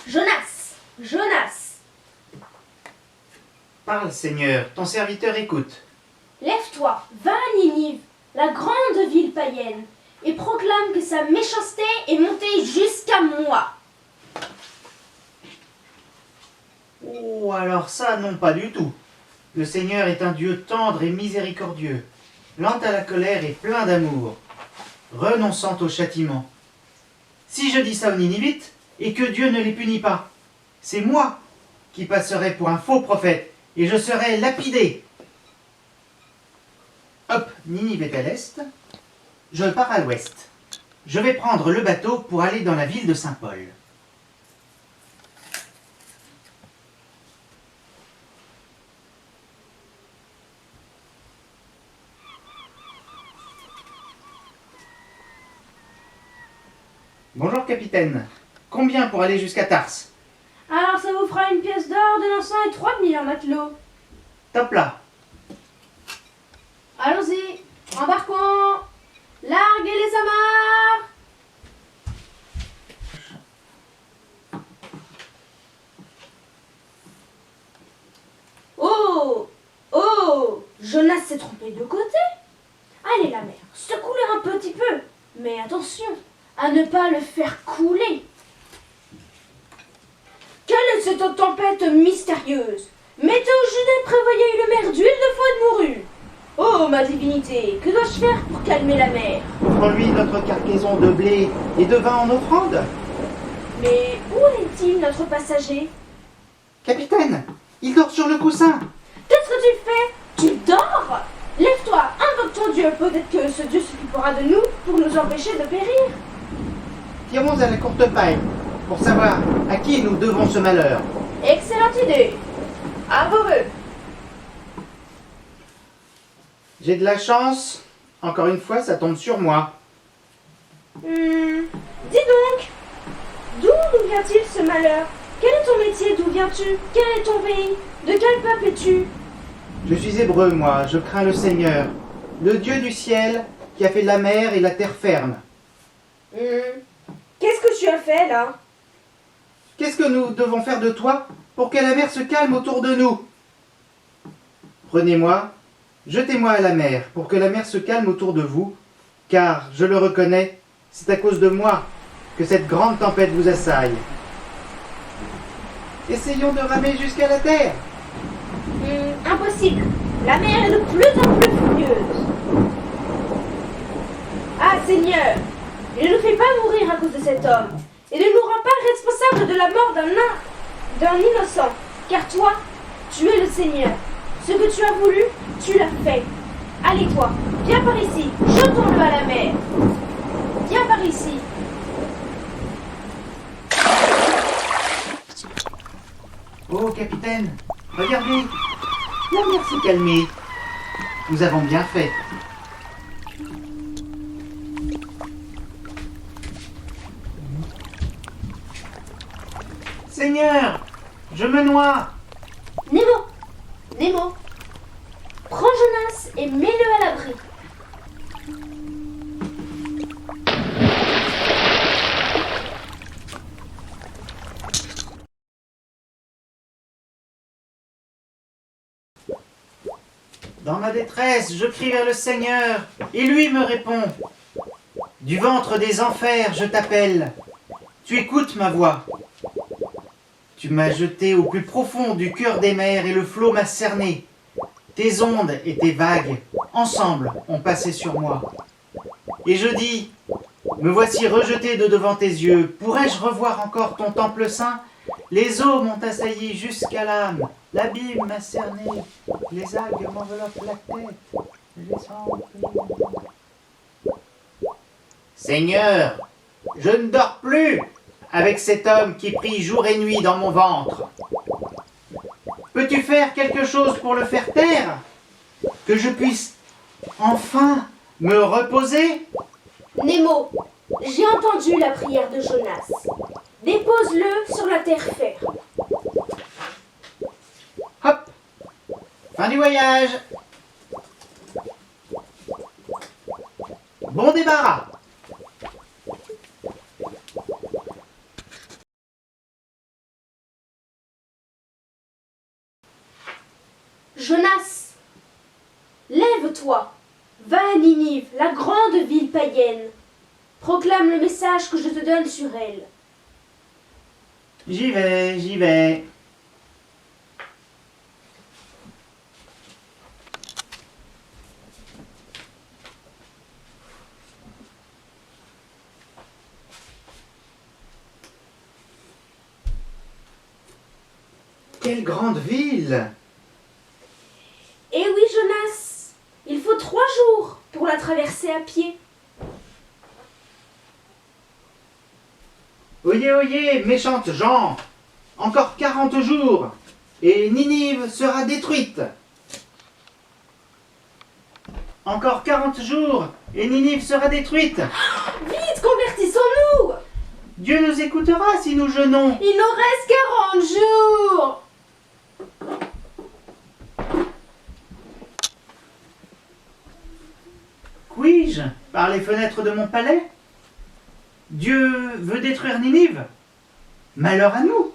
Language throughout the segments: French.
Jonas! Jonas! Parle, Seigneur, ton serviteur écoute. Lève-toi, va à Ninive, la grande ville païenne, et proclame que sa méchanceté est montée jusqu'à moi. Oh, alors ça, non, pas du tout. Le Seigneur est un Dieu tendre et miséricordieux, lent à la colère et plein d'amour, renonçant au châtiment. Si je dis ça aux Ninivites, et que Dieu ne les punit pas, c'est moi qui passerai pour un faux prophète, et je serai lapidé. Hop, Ninive est à l'est, je pars à l'ouest. Je vais prendre le bateau pour aller dans la ville de Saint-Paul. Bonjour, capitaine. Combien pour aller jusqu'à Tars? Alors ça vous fera une pièce d'or, de l'encens et 3000 en matelot. Top là. Allons-y, embarquons. Larguez les amarres. Oh! Oh! Jonas s'est trompé de côté. Allez la mer, secouez-le un petit peu. Mais attention, à ne pas le faire couler. Quelle est cette tempête mystérieuse? Météo Judet prévoyait une mer d'huile de foie de morue. Oh, ma divinité, que dois-je faire pour calmer la mer? Offre-lui notre cargaison de blé et de vin en offrande. Mais où est-il, notre passager? Capitaine, il dort sur le coussin. Qu'est-ce que tu fais? Tu dors? Lève-toi, invoque ton Dieu, peut-être que ce Dieu s'occupera de nous pour nous empêcher de périr. Tirons à la courte paille pour savoir à qui nous devons ce malheur. Excellente idée. À vos vœux. J'ai de la chance. Encore une fois, ça tombe sur moi. Dis donc, d'où nous vient-il ce malheur? Quel est ton métier? D'où viens-tu? Quel est ton pays? De quel peuple es-tu? Je suis hébreu, moi. Je crains le Seigneur, le Dieu du ciel qui a fait la mer et la terre ferme. Qu'est-ce que tu as fait là? Qu'est-ce que nous devons faire de toi pour que la mer se calme autour de nous? Prenez-moi, jetez-moi à la mer pour que la mer se calme autour de vous, car, je le reconnais, c'est à cause de moi que cette grande tempête vous assaille. Essayons de ramer jusqu'à la terre. Impossible. La mer est de plus en plus furieuse. Ah Seigneur, ne nous fais pas mourir à cause de cet homme, et ne nous rends pas responsables de la mort d'un innocent, car toi, tu es le Seigneur. Ce que tu as voulu, tu l'as fait. Allez toi, viens par ici, jetons-le à la mer. Viens par ici. Oh, capitaine, regardez, la mer s'est calmée. Nous avons bien fait. Seigneur, je me noie. Nemo, prends Jonas et mets-le à l'abri. Dans ma détresse, je crie vers le Seigneur, et lui me répond. Du ventre des enfers, je t'appelle. Tu écoutes ma voix. Tu m'as jeté au plus profond du cœur des mers, et le flot m'a cerné. Tes ondes et tes vagues, ensemble, ont passé sur moi. Et je dis, me voici rejeté de devant tes yeux. Pourrais-je revoir encore ton temple saint? Les eaux m'ont assailli jusqu'à l'âme. L'abîme m'a cerné. Les algues m'enveloppent la tête. Les cendres... Seigneur, je ne dors plus avec cet homme qui prie jour et nuit dans mon ventre. Peux-tu faire quelque chose pour le faire taire? Que je puisse enfin me reposer? Nemo, j'ai entendu la prière de Jonas. Dépose-le sur la terre ferme. Hop! Fin du voyage! Bon débarras! toi. Va à Ninive, la grande ville païenne. Proclame le message que je te donne sur elle. J'y vais, j'y vais. Quelle grande ville! Eh oui, Jonas, il faut 3 jours pour la traverser à pied. Oyez, oyez, méchantes gens! Encore 40 jours, et Ninive sera détruite. Encore 40 jours, et Ninive sera détruite. Vite, convertissons-nous! Dieu nous écoutera si nous jeûnons. Il nous reste 40 jours! Puis-je, par les fenêtres de mon palais? Dieu veut détruire Ninive? Malheur à nous!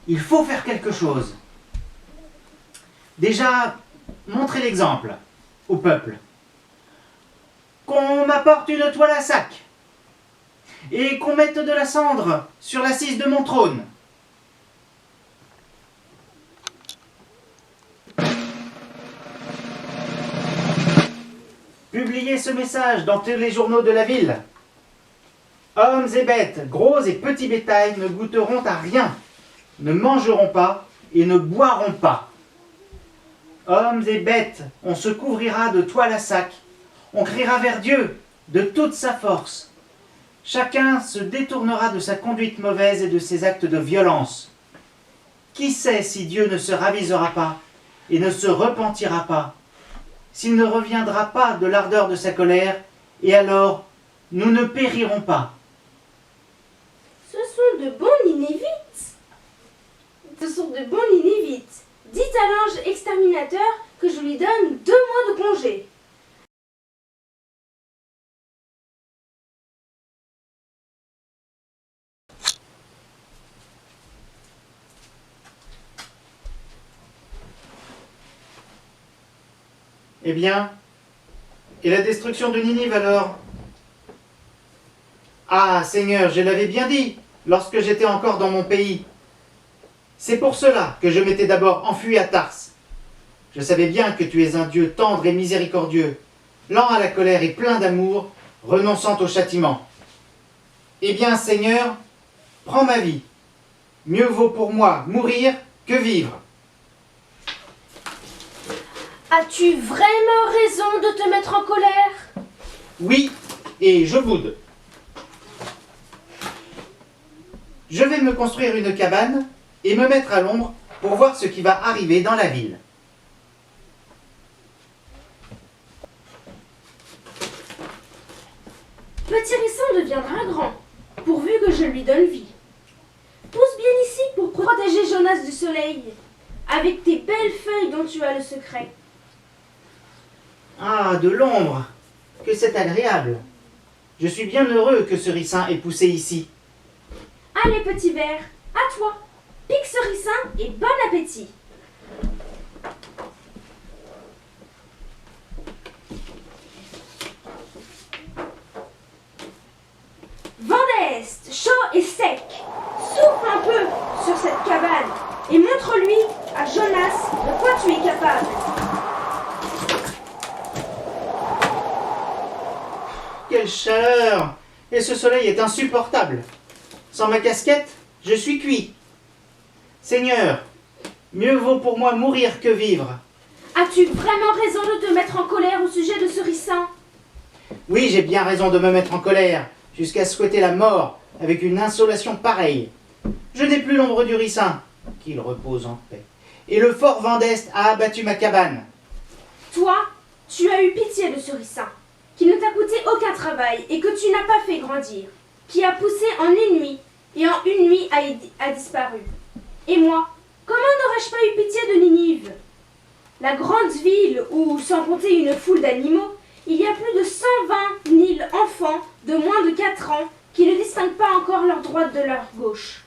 Il faut faire quelque chose. Déjà, montrer l'exemple au peuple. Qu'on m'apporte une toile à sac et qu'on mette de la cendre sur l'assise de mon trône. Publiez ce message dans tous les journaux de la ville. Hommes et bêtes, gros et petits bétails ne goûteront à rien, ne mangeront pas et ne boiront pas. Hommes et bêtes, on se couvrira de toile à sac, on criera vers Dieu de toute sa force. Chacun se détournera de sa conduite mauvaise et de ses actes de violence. Qui sait si Dieu ne se ravisera pas et ne se repentira pas, s'il ne reviendra pas de l'ardeur de sa colère, et alors nous ne périrons pas. Ce sont de bons Ninévites. Ce sont de bons Ninévites. Dites à l'ange exterminateur que je lui donne 2 mois de congé. Eh bien, et la destruction de Ninive alors? Ah, Seigneur, je l'avais bien dit, lorsque j'étais encore dans mon pays. C'est pour cela que je m'étais d'abord enfui à Tars. Je savais bien que tu es un Dieu tendre et miséricordieux, lent à la colère et plein d'amour, renonçant au châtiment. Eh bien, Seigneur, prends ma vie. Mieux vaut pour moi mourir que vivre. As-tu vraiment raison de te mettre en colère? Oui, et je boude. Je vais me construire une cabane et me mettre à l'ombre pour voir ce qui va arriver dans la ville. Petit Ricin deviendra grand, pourvu que je lui donne vie. Pousse bien ici pour protéger Jonas du soleil, avec tes belles feuilles dont tu as le secret. Ah, de l'ombre! Que c'est agréable! Je suis bien heureux que ce ricin ait poussé ici. Allez, petit ver, à toi. Pique ce ricin et bon appétit. Vent d'Est, chaud et sec, souffle un peu sur cette cabane et montre-lui à Jonas de quoi tu es capable. Quelle chaleur! Et ce soleil est insupportable. Sans ma casquette, je suis cuit. Seigneur, mieux vaut pour moi mourir que vivre. As-tu vraiment raison de te mettre en colère au sujet de ce ricin? Oui, j'ai bien raison de me mettre en colère, jusqu'à souhaiter la mort avec une insolation pareille. Je n'ai plus l'ombre du ricin, qu'il repose en paix. Et le fort vent d'Est a abattu ma cabane. Toi, tu as eu pitié de ce ricin, qui ne t'a coûté aucun travail et que tu n'as pas fait grandir, qui a poussé en une nuit, et en une nuit a disparu. Et moi, comment n'aurais-je pas eu pitié de Ninive? La grande ville où, sans compter une foule d'animaux, il y a plus de 120 000 enfants de moins de 4 ans qui ne distinguent pas encore leur droite de leur gauche.